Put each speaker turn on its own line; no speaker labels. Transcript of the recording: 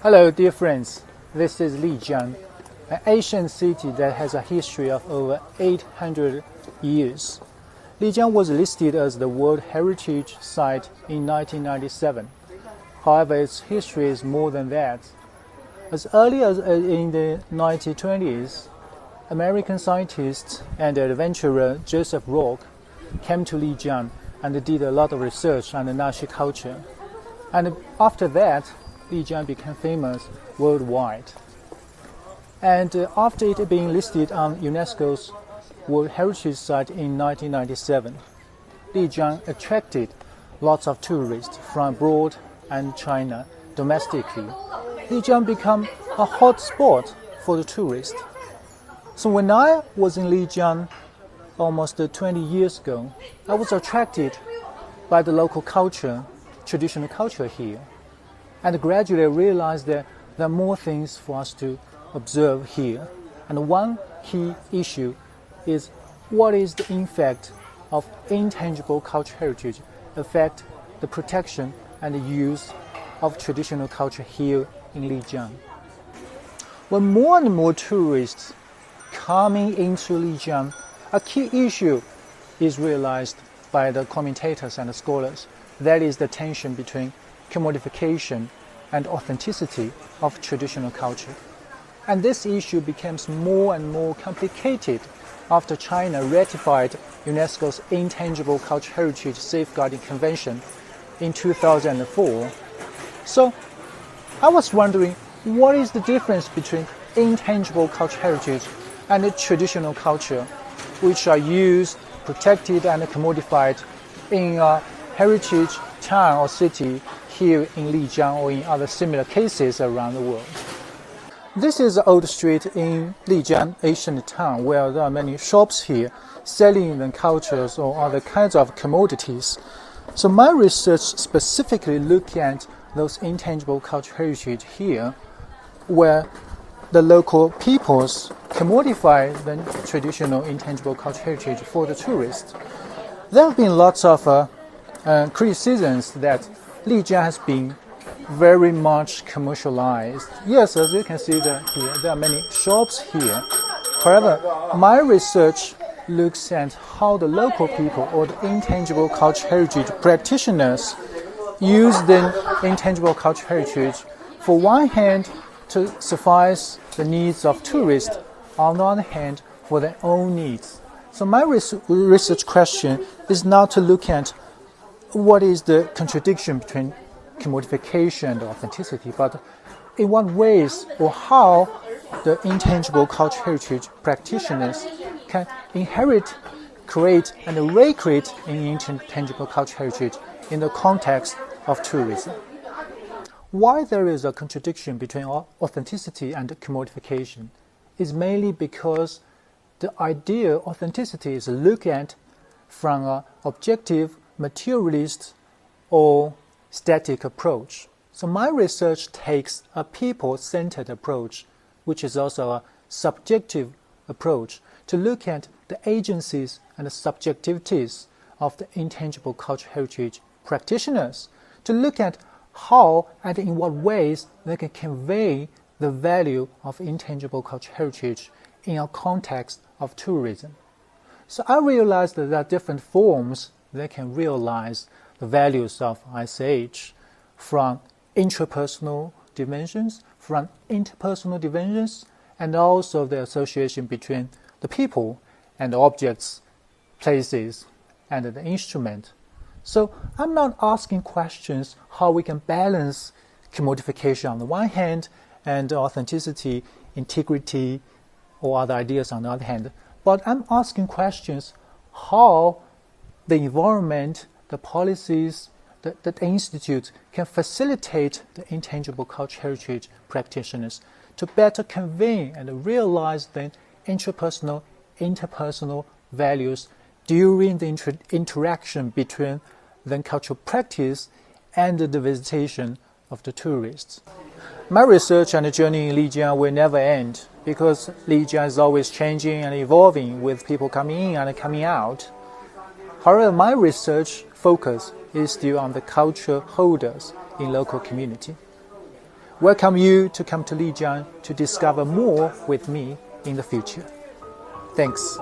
Hello, dear friends. This is Lijiang, an ancient city that has a history of over 800 years. Lijiang was listed as the World Heritage Site in 1997. However, its history is more than that. As early as in the 1920s, American scientist and adventurer Joseph Rock came to Lijiang and did a lot of research on the Nashi culture. And after that, Lijiang became famous worldwide. And after it being listed on UNESCO's World Heritage Site in 1997, Lijiang attracted lots of tourists from abroad and China domestically. Lijiang became a hot spot for the tourists. So when I was in Lijiang almost 20 years ago, I was attracted by the local culture, traditional culture here, and gradually realized that there are more things for us to observe here. And one key issue is what is the impact of intangible cultural heritage affect the protection and the use of traditional culture here in Lijiang. When more and more tourists coming into Lijiang, a key issue is realized by the commentators and the scholars. That is the tension between commodification and authenticity of traditional culture. And this issue becomes more and more complicated after China ratified UNESCO's Intangible Cultural Heritage Safeguarding Convention in 2004. So I was wondering, what is the difference between intangible cultural heritage and the traditional culture, which are used, protected, and commodified in a heritage town or city here in Lijiang or in other similar cases around the world? This is an old street in Lijiang, ancient town, where there are many shops here selling the cultures or other kinds of commodities. So my research specifically looked at those intangible cultural heritage here, where the local peoples commodify the traditional intangible cultural heritage for the tourists. There have been lots of criticisms that Lijiang has been very much commercialized. Yes, as you can see here, there are many shops here. However, my research looks at how the local people or the intangible cultural heritage practitioners use the intangible cultural heritage, for one hand, to suffice the needs of tourists, on the other hand, for their own needs. So my research question is not to look at what is the contradiction between commodification and authenticity, but in what ways or how the intangible cultural heritage practitioners can inherit, create, and recreate an intangible cultural heritage in the context of tourism. Why there is a contradiction between authenticity and commodification is mainly because the idea authenticity is looked at from an objective, materialist, or static approach. So my research takes a people-centered approach, which is also a subjective approach, to look at the agencies and the subjectivities of the intangible cultural heritage practitioners, to look at how and in what ways they can convey the value of intangible cultural heritage in a context of tourism. So I realized that there are different forms that can realize the values of ICH, from intrapersonal dimensions, from interpersonal dimensions, and also the association between the people and the objects, places, and the instrument. So I'm not asking questions how we can balance commodification on the one hand and authenticity, integrity, or other ideas on the other hand, but I'm asking questions how the environment, the policies, the institutes can facilitate the intangible cultural heritage practitioners to better convey and realize the intrapersonal, interpersonal values during the interaction between the cultural practice and the visitation of the tourists. My research and journey in Lijiang will never end because Lijiang is always changing and evolving with people coming in and coming out. However, my research focus is still on the culture holders in local community. welcome you to come to Lijiang to discover more with me in the future. Thanks.